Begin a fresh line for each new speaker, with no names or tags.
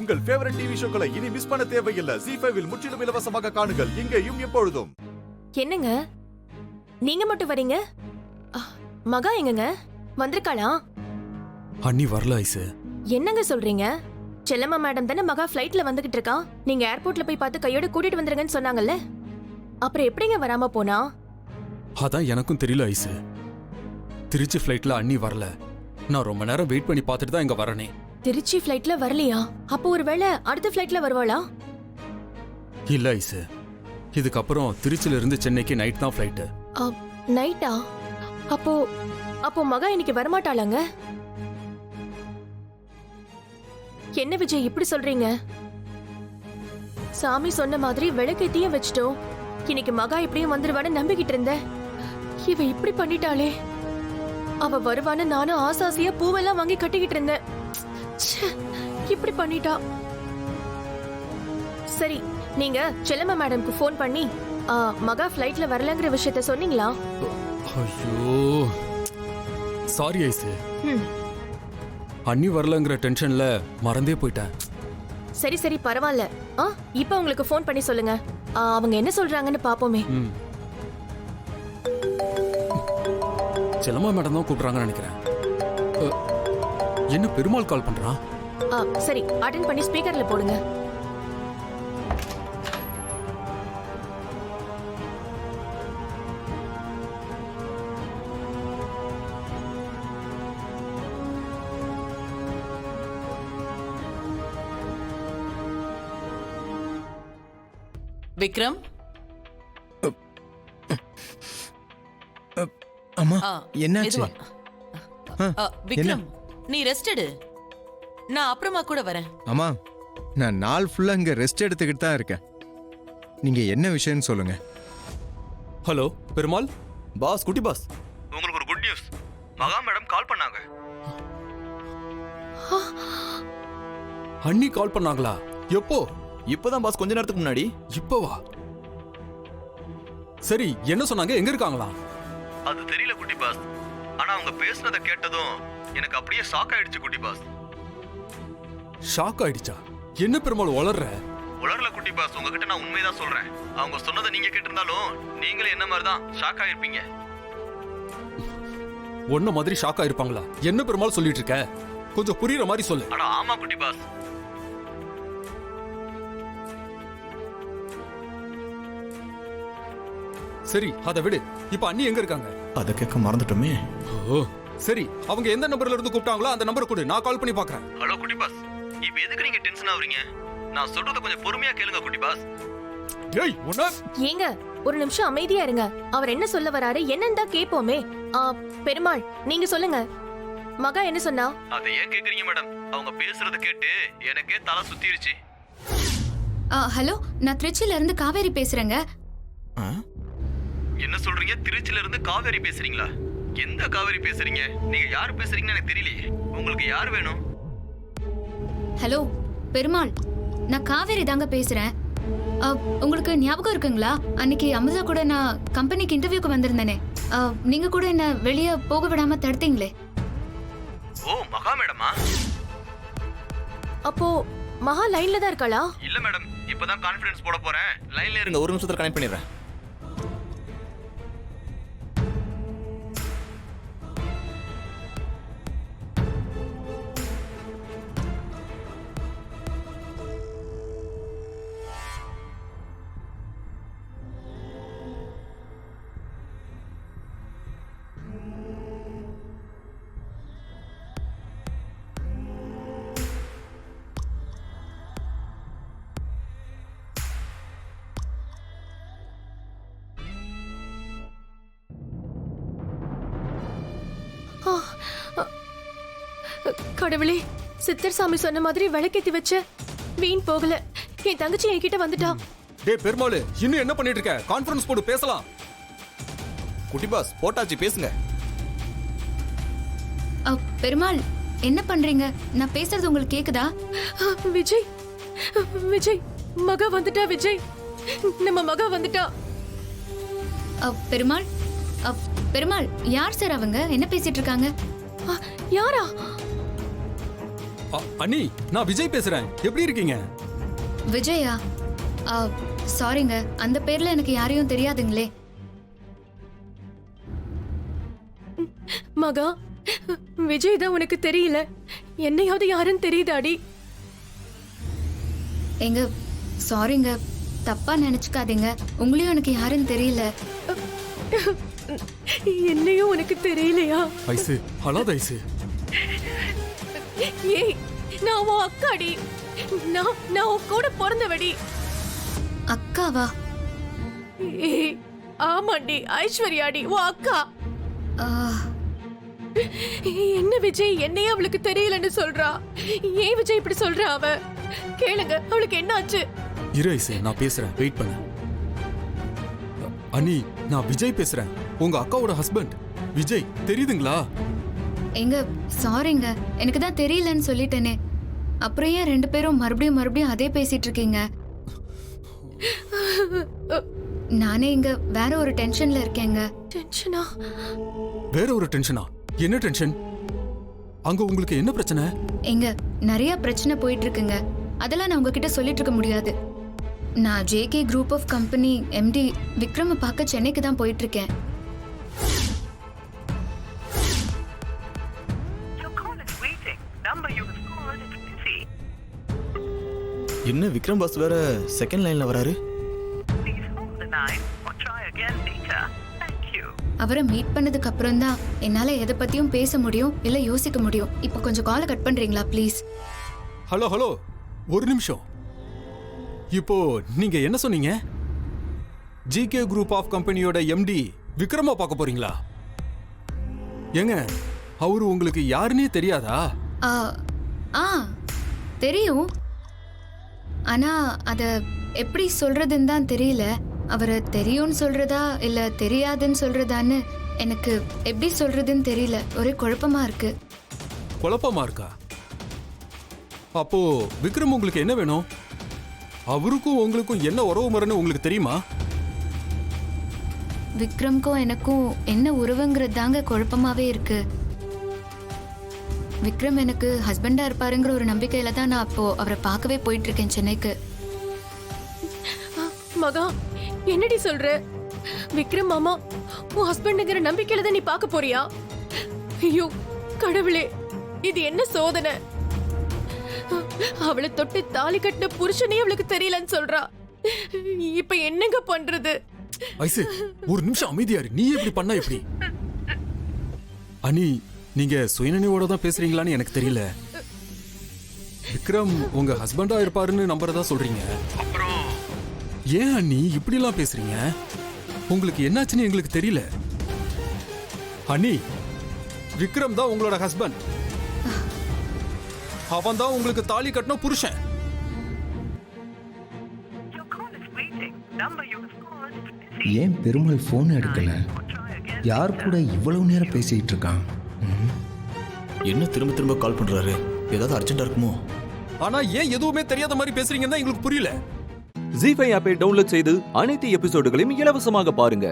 உங்கள் favourite TV ஷோக்களை இனி miss பண்ண தேவையில்லை. ZEE5 இல் முற்றிலும் இலவசமாக காணுங்கள். இங்கேயும் எப்பொழுதும்.
என்னங்க நீங்க மட்டும் வரீங்க? மகா எங்கங்க? வந்திருக்காளா?
அண்ணி வரல ஐசு.
என்னங்க சொல்றீங்க? செல்லம்மா மேடம் தானே மகா ஃப்ளைட்ல வந்துகிட்டு இருக்கா. நீங்க ஏர்போர்ட்ல போய் பார்த்து கையோட கூட்டிட்டு வந்துருங்கன்னு சொன்னாங்கல்ல. அப்புறம் எப்படிங்க வராம போனா?
அதான் எனக்கும் தெரியல ஐசு. திருச்சி ஃப்ளைட்ல அண்ணி வரல. நான் ரொம்ப நேரம் வெயிட் பண்ணி பார்த்துட்டு தான் இங்க வரனே.
திருச்சி ஃப்ளைட்ல வரலையா? அப்போ ஒருவேளை அடுத்த ஃப்ளைட்ல வருவாளா?
இல்ல ஐசு, இதுக்கப்புறம் திருச்சியில இருந்து சென்னைக்கு நைட் தான் ஃப்ளைட்.
நைட்டா? அப்போ மகா இன்னைக்கு வரமாட்டாளாங்க? என்ன விஜய் இப்படி சொல்றீங்க? சாமி சொன்ன மாதிரி விளக்கேத்தியும் வச்சிட்டோம். இன்னைக்கு மகா எப்படியும் வந்துருவான்னு நம்பிக்கிட்டு இருந்தேன். இவ இப்படி பண்ணிட்டாளே. அவ வருவான்னு நானும் ஆசாசியா பூவெல்லாம் வாங்கி கட்டிக்கிட்டு இருந்தேன். இப்படி பண்ணிட்டா. சரி, நீங்க செல்லம்மா மேடம்க்கு ஃபோன் பண்ணி மகா ஃப்ளைட்ல வரலங்கிற விஷயத்த சொன்னீங்களா?
ஐயோ சாரி ஐசு. அண்ணி வரலங்கிற டென்ஷன்ல மறந்தே போயிட்டேன்.
சரி சரி பரவாயில்ல. இப்ப உங்களுக்கு ஃபோன் பண்ணி சொல்லுங்க. அவங்க என்ன சொல்றாங்கன்னு பாப்போமே.
செல்லம்மா மேடம் தான் கூப்பிடுறாங்கன்னு நினைக்கிறேன். என்ன பெருமாள் கால் பண்றான்?
சரி, அட்டெண்ட் பண்ணி ஸ்பீக்கர்ல போடுங்க.
விக்ரம்.
அம்மா என்னாச்சு?
விக்ரம் நீ ரெஸ்ட் எடு. நான் அப்புறமா கூட வரேன்.
அம்மா நான் நாள் ஃபுல்லா இங்க ரெஸ்ட் எடுத்துக்கிட்டு தான் இருக்கேன். நீங்க என்ன விஷயம்னு சொல்லுங்க.
ஹலோ பெருமாள்.
பாஸ், குட்டி பாஸ், உங்களுக்கு ஒரு குட் நியூஸ். மகா மேடம் கால் பண்ணாங்க.
அண்ணி கால் பண்ணாங்களா? எப்போ?
இப்பதான் பாஸ், கொஞ்ச நேரத்துக்கு முன்னாடி.
இப்போவா? சரி, என்ன சொன்னாங்க? எங்க இருக்காங்களா?
அது தெரியல குட்டி பாஸ். ஆனா அவங்க பேசுனதை கேட்டதும் எனக்கு அப்படியே ஷாக் ஆயிடுச்சு குட்டி பாஸ்.
ஷாக் ஆயிடுச்சா? என்ன பெருமாள் வளர்ற?
உலர்ல குட்டி பாஸ், உங்ககிட்ட நான் உண்மைதான் சொல்றேன். அவங்க சொன்னதை நீங்க கேட்டிருந்தாலும் நீங்களும் என்ன மாதிரி தான் ஷாக் ஆயிருப்பீங்க.
ஒன்ன மாதிரி ஷாக் ஆயிருப்பாங்களா? என்ன பெருமாள் சொல்லிட்டு இருக்க? கொஞ்சம் புரியுற மாதிரி சொல்லு.
ஆனா ஆமா குட்டி பாஸ்.
சரி, அதை விடு. இப்ப அண்ணி எங்க இருக்காங்க?
அதை கேட்க மறந்துட்டோமே.
ஓ சரி, அவங்க எந்த நம்பர்ல இருந்து கூப்பிட்டாங்களோ அந்த நம்பரை கொடு, நான் கால் பண்ணி பார்க்கறேன்.
ஹலோ குட்டி பாஸ், இப்போ எதுக்கு நீங்க டென்ஷன் ஆவறீங்க? நான் சொல்றத கொஞ்சம் பொறுமையா கேளுங்க குட்டி பாஸ்.
டேய் உன்ன.
ஏங்க ஒரு நிமிஷம் அமைதியா இருங்க. அவர் என்ன சொல்ல வராரு என்னன்னு தான் கேப்போமே. பெருமாள் நீங்க சொல்லுங்க. மகா என்ன சொன்னா?
அதை ஏன் கேக்குறீங்க மேடம்? அவங்க பேசுறத கேட்டு எனக்கே தலை சுத்திருச்சு.
ஹலோ, நான் திருச்சியில இருந்து காவேரி பேசுறேங்க.
என்ன சொல்றீங்க? திருச்சியில இருந்து காவேரி பேசுறீங்களா? எந்த காவேரி பேசுறீங்க? நீங்க யாரு பேசுறீங்கன்னு எனக்கு தெரியலையே. உங்களுக்கு யார் வேணும்?
ஹலோ பெருமாள், நான் காவேரி தாங்க பேசுறேன். உங்களுக்கு ஞாபகம் இருக்குங்களா? அன்னைக்கு அமுதா கூட நான் கம்பெனிக்கு இன்டர்வியூக்கு வந்திருந்தேனே. நீங்க கூட என்ன வெளியே போக விடாம தடுத்தீங்களே.
ஓ மகா மேடமா?
அப்போ மகா லைன்ல தான் இருக்காளா?
இல்ல மேடம், இப்பதான் கான்ஃபரன்ஸ் போட போறேன். லைன்ல இருங்க, ஒரு நிமிஷத்துல கனெக்ட் பண்ணிடுறேன்.
கடவுளே, சித்தர் சாமி சொன்ன மாதிரி விளக்கேத்தி வச்ச வீண் போகல. என் தங்கச்சி என்கிட்ட வந்துட்டா.
டேய் பெருமாள், இன்னும் என்ன பண்ணிட்டு இருக்க? கான்ஃபரன்ஸ் போடு, பேசலாம்.
குட்டி பாஸ் போட்டாச்சு, பேசுங்க.
பெருமாள் என்ன பண்றீங்க? நான் பேசுறது உங்களுக்கு கேக்குதா?
விஜய், விஜய் மகா வந்துட்டா. விஜய், நம்ம மகா வந்துட்டா.
பெருமாள், பெருமாள் யார் சார் அவங்க? என்ன பேசிட்டு இருக்காங்க?
யாரா?
அண்ணி, நான் விஜய் பேசுறேன். எப்படி இருக்கீங்க?
விஜயா சாரிங்க, அந்த பேர்ல எனக்கு யாரையும் தெரியாதுங்களே.
மகா, விஜய் தான் உனக்கு தெரியல, என்னையாவது யாருன்னு தெரியுதாடி?
எங்க சாரிங்க, தப்பா நினைச்சுக்காதீங்க. உங்களையும் எனக்கு யாருன்னு தெரியல.
என்னையும் உனக்கு தெரியலையா?
ஐசு, அழாத ஐசு.
ஏய், நான் உன் அக்காடி. நான் உன் கூட பிறந்தவடி.
அக்காவா?
ஏய், ஆமாண்டி, ஐஸ்வர்யாடி, உன் அக்கா.
ஆ,
என்ன விஜய், என்னையே அவளுக்கு தெரியலன்னு சொல்றா? ஏன் விஜய் இப்படி சொல்றா? அவ கேளுங்க, அவளுக்கு என்ன ஆச்சு?
இரு ஐசு, நான் பேசுறேன். வெயிட் பண்ணு. அண்ணி, நான் விஜய் பேசுறேன். உங்க அக்காவோட ஹஸ்பண்ட் விஜய். தெரியுதுங்களா?
எங்க சாரிங்க, எனக்கு தான் தெரியலன்னு சொல்லிட்டேனே. அப்புறம் ஏன் ரெண்டு பேரும் மறுபடியும் அதே பேசிட்டு இருக்கீங்க? நானே இங்க வேற ஒரு டென்ஷன்ல இருக்கேங்க.
டென்ஷனா?
வேற ஒரு டென்ஷனா? என்ன டென்ஷன்? அங்க உங்களுக்கு என்ன பிரச்சனை?
எங்க நிறைய பிரச்சனை போயிட்டு இருக்குங்க. அதெல்லாம் நான் உங்ககிட்ட சொல்லிட்டு இருக்க முடியாது. நான் JK group of company MD விக்ரம பார்க்க சென்னைக்கு தான் போயிட்டு இருக்கேன்.
என்ன விக்ரம் பாஸ் வேற செகண்ட் லைன்ல வராரு?
அவரை மீட் பண்ணதுக்கு அப்புறம் தான் என்னால எதை பத்தியும் பேச முடியும், இல்ல யோசிக்க முடியும். இப்போ கொஞ்சம் காலை கட் பண்றீங்களா ப்ளீஸ்?
ஹலோ ஹலோ, ஒரு நிமிஷம். இப்போ நீங்க என்ன சொன்னீங்க? ஜிகே குரூப் ஆஃப் கம்பெனியோட எம்டி விக்ரமா பார்க்க போறீங்களா? ஏங்க, அவரு உங்களுக்கு யாருன்னே தெரியாதா?
ஆ தெரியும். ஆனா அத எப்படி சொல்றதுன்னு தான் தெரியல. அவரை தெரியும்னு சொல்றதா இல்ல தெரியாதுன்னு சொல்றதான்னு எனக்கு எப்படி சொல்றதுன்னு தெரியல. ஒரே குழப்பமா இருக்கு.
குழப்பமா இருக்கா? அப்போ விக்ரம் உங்களுக்கு என்ன வேணும்? அவருக்கும் உங்களுக்கும் என்ன உறவு முறைன்னு உங்களுக்கு தெரியுமா?
விக்ரம்க்கும் எனக்கும் என்ன உறவுங்கிறது தாங்க குழப்பமாவே இருக்கு. விக்ரம் எனக்கு ஹஸ்பண்டா இருப்பாருங்கிற ஒரு நம்பிக்கையில தான் நான் அப்போ அவரை பார்க்கவே போயிட்டு இருக்கேன் சென்னைக்கு.
மகா, என்னடி சொல்ற? விக்ரம் மாமா உன் ஹஸ்பண்டுங்கிற நம்பிக்கையில தான் நீ பார்க்க போறியா? ஐயோ கடவுளே, இது என்ன சோதனை? அவளை தொட்டு தாலி கட்டின புருஷனே அவளுக்கு தெரியலன்னு சொல்றா. இப்ப என்னங்க பண்றது?
ஐசு, ஒரு நிமிஷம் அமைதியாரு. நீ எப்படி பண்ணா எப்படி? அனி, நீங்க சுயநினைவோட தான் பேசுறீங்களான்னு எனக்கு தெரியல. விக்ரம் உங்க ஹஸ்பண்டா இருப்பாருன்னு நம்புறதா சொல்றீங்க. ஏன் அண்ணி இப்படி எல்லாம் பேசுறீங்க? உங்களுக்கு என்னாச்சுன்னு எங்களுக்கு தெரியல. அண்ணி, விக்ரம் தான் உங்களோட ஹஸ்பண்ட். அவன் தான் உங்களுக்கு தாலி கட்டின புருஷன்.
ஏன் பெருமாள் போன் எடுக்கல? யார் கூட இவ்வளவு நேரம் பேசிட்டு இருக்கான்?
என்ன திரும்ப திரும்ப கால் பண்றாரு? ஏதாவது அர்ஜென்ட்டா இருக்குமோ?
ஆனா ஏன் எதுவுமே தெரியாத மாதிரி பேசுறீங்கன்னு எங்களுக்கு புரியல.
ஜீ5 ஆப்பை டவுன்லோட் செய்து அனைத்து எபிசோடுகளையும் இலவசமாக பாருங்க.